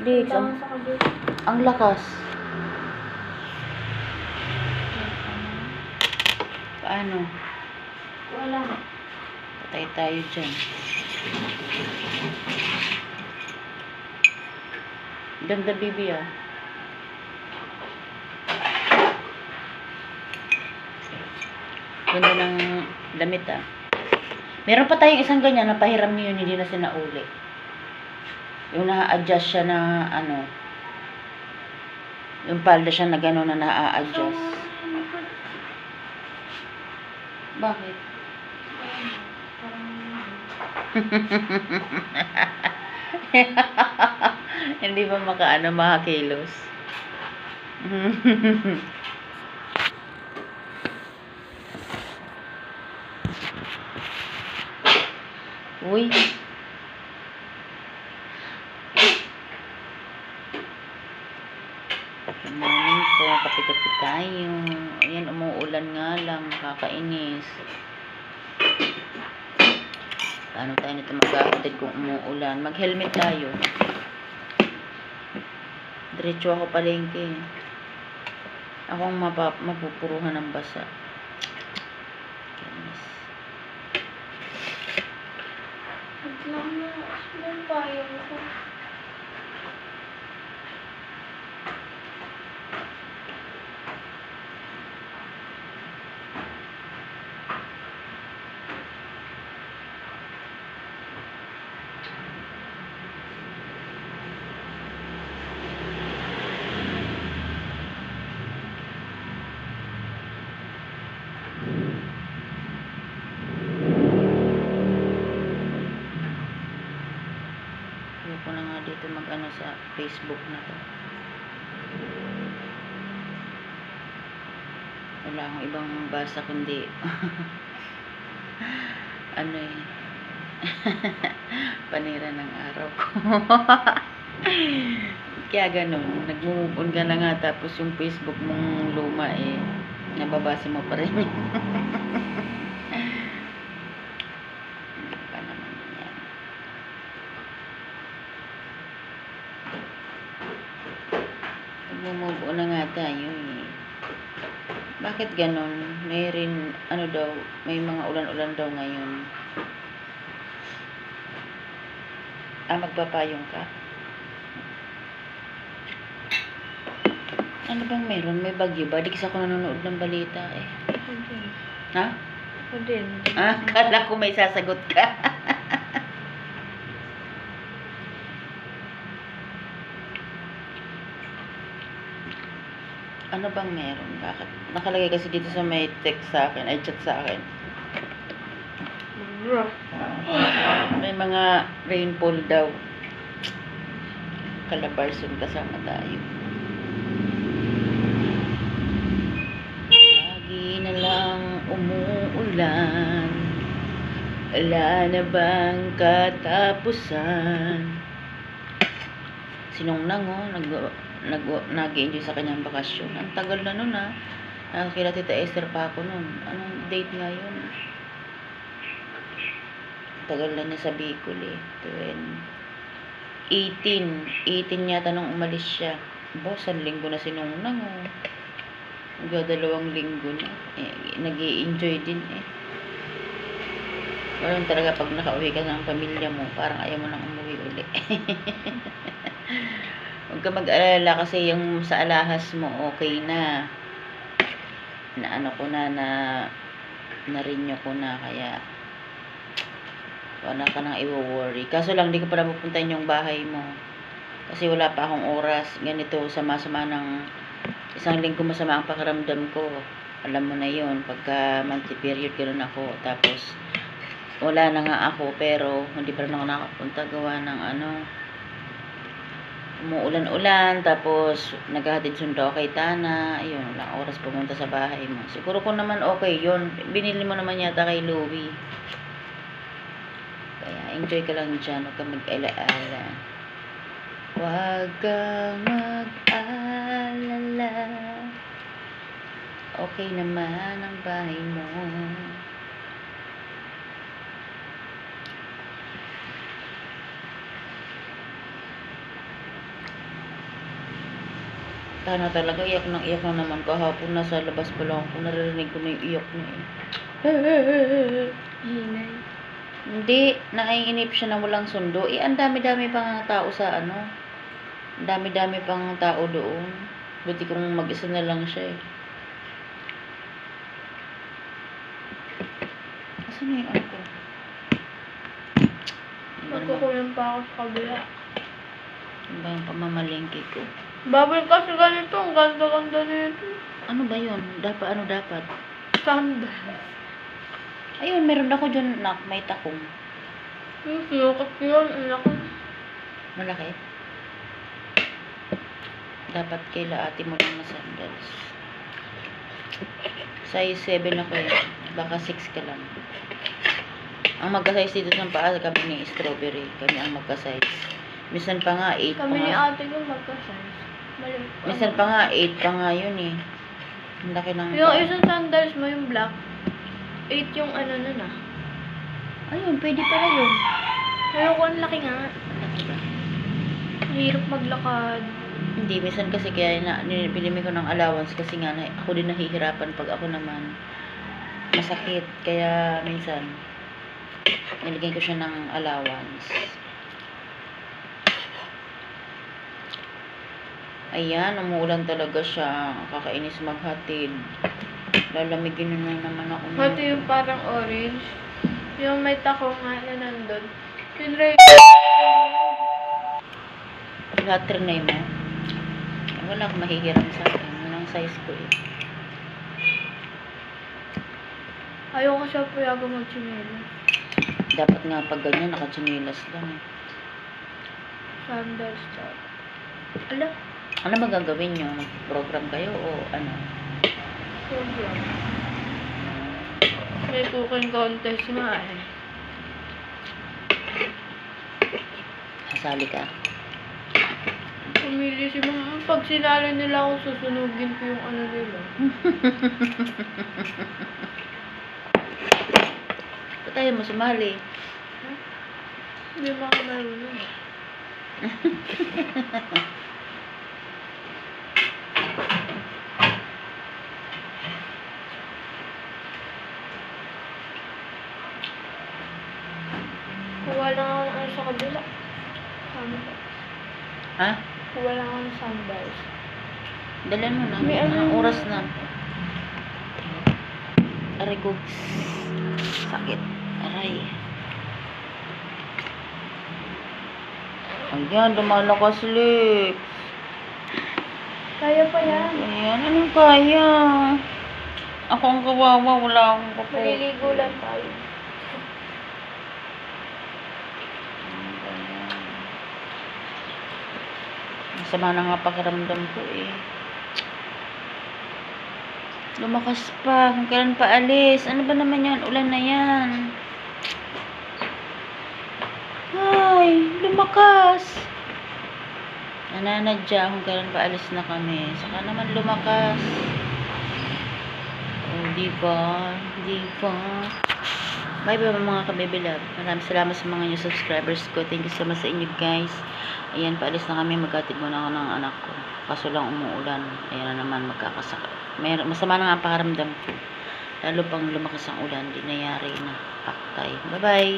Lex, ang lakas. Paano? Wala. Patay tayo dyan. Ganda, bibi, ah. Ganda ng damit, ah. Meron pa tayong isang ganyan na pahiram niyo yun, hindi na sinauli. Yung na-adjust siya na ano. Yung palda siya na gano'n na na-adjust. Bakit? Hindi ba makakilos? Uy. Good morning po. Kape-kape tayo. Ayan, umuulan nga lang. Nakakainis. Paano tayo nito magkakatid kung umuulan? Mag-helmet tayo. Diretso ako palengke. Ako ang mapupuruhan ng basa. Kainis. Ang payong ko. Ayoko na nga dito mag-ano sa Facebook na to. Wala akong ibang basa kundi ano eh panira ng araw ko. Kaya ganun, nag-move on ka na nga tapos yung Facebook mong luma eh nababasa mo pa rin. Hindi pa naman yan. Nag-move on na nga tayo eh. Bakit ganon? May rin, ano daw, may mga ulan-ulan daw ngayon. Magpapayong ka? Ano bang meron? May bagyo ba? Di kasi ako nanonood ng balita eh. Ako din. Ha? Ako din. Kala ko may sasagot ka. Ano bang meron? Bakit? Nakalagay kasi dito sa may text sa akin, ay chat sa akin. May mga rainfall daw. Calabarzon kasama tayo. Lagi na lang umuulan. Wala na bang katapusan? Sinungnang nag-enjoy sa kanyang bakasyon. Ang tagal na nun ah. Nakakila Tita Esther pa ako nun. Anong date nga yun? Tagal na niya sa Bicol eh. 18 yata nung umalis siya. Isang linggo na sinungnang oh. Dalawang linggo na. Nag-i-enjoy din eh. Walang talaga pag nakauwi ka ng pamilya mo, parang ayaw mo nang umuwi uli. Huwag ka mag-alala kasi yung sa alahas mo okay na. Na ano ko na na-renew ko na kaya wala ka nang i-worry. Kaso lang di ko pa mapupuntahan yung bahay mo. Kasi wala pa akong oras. Ganito sama-sama ng isang linggo masama ang pakiramdam ko. Alam mo na yun. Pagka monthly period ganoon ako. Tapos wala na nga ako pero hindi pa rin ako nakapunta gawa ng ano umuulan-ulan tapos naghahatid sundo kay Tana ayun walang oras pumunta sa bahay mo siguro kung naman okay yun binili mo naman yata kay Louie kaya enjoy ka lang dyan huwag kang mag-ala-ala huwag kang mag-alala okay naman ang bahay mo. Tana talaga, iyak na naman kahapon. Nasa labas pa lang ako, naririnig ko na yung iyak niya eh. Hinay. Hindi, naiinip siya na walang sundo. Ang dami-dami pang tao sa ano. Ang dami-dami pang tao doon. Buti kung mag-isa na lang siya eh. Asan na yung ano ko? Ano ba naman? Magkukulang pa ako sa kabila. Ano ba yung pamamalengke ko? Bubble kasi ganito. Ang ganda-ganda nito. Ano ba yun? Ano dapat? Sandals. Ayun, meron ako dyan na may takong. Sinukat yun. Anak ko. Malaki. Dapat kaila ate mo lang na sandals. Size 7 ako eh. Baka 6 ka lang. Ang magka-size dito sa paa kami ni strawberry. Kami ang magka-size. Minsan pa nga 8 pa Kami ni nga. ate yung magka-size. Maliit. Minsan pa nga 8 pa nga yun eh. Ang laki ng Yung paa. isang sandals mo yung black. 8 yung ano nun ah. Ayun, pwede pala yun. Ayoko, ang laki nga. Laki ba? Mahirap maglakad. Hindi, minsan kasi kaya binili ko ng allowance kasi nga ako din nahihirapan pag ako naman masakit. Kaya minsan nilagyan ko siya ng allowance. Ayan, umuulan talaga siya. Kakainis maghatid. Lalamigin na naman ako. Pati yung parang orange. Yung may tako nga na nandun. Yung red. Lahat trinay mo. Wala akong mahihiram sa akin. Yun ang size ko eh. Ayoko siya payagang mag-chinelas. Dapat nga pag ganyan, nakatsinilas lang eh. Sandals top. Ala, Ano magagawin nyo? Mag-program kayo o ano? program. May cooking contest nga eh. Hasali ka? Pumili si mama. Pag sinalo nila ako, susunugin ko yung ano nila. Ba't tayo mo sumali? Hindi mo ako marunong. Kuha lang ako ng ano sa kabila. Sandals. Ha? Kuha lang ako ng sandals. Dalan mo na. May ano Anong na. oras na? Aray ko. Sakit. Aray. Ayan, lumalakas Lex. Kaya pa yan. Ayan, anong kaya? Ako ang kawawa, wala akong kapo. Maliligo lang tayo. Masama na nga pakiramdam ko eh. Lumakas pa. Kung kailan pa alis. Ano ba naman yan? Ulan na yan. Ay, lumakas. Nananadya kung kailan pa alis na kami. Saka naman lumakas. Oh, di ba? Di ba? Bye bye mga kabibilab. Maraming salamat sa mga new subscribers ko. Thank you so much sa inyo guys. Ayan, paalis na kami. Magkatid muna ako ng anak ko. Kaso lang umuulan. Ayan na naman magkakasakit. Masama na nga ang pakaramdam ko. Lalo pang lumakas ang ulan. Di nayari na. Paktay. Bye bye.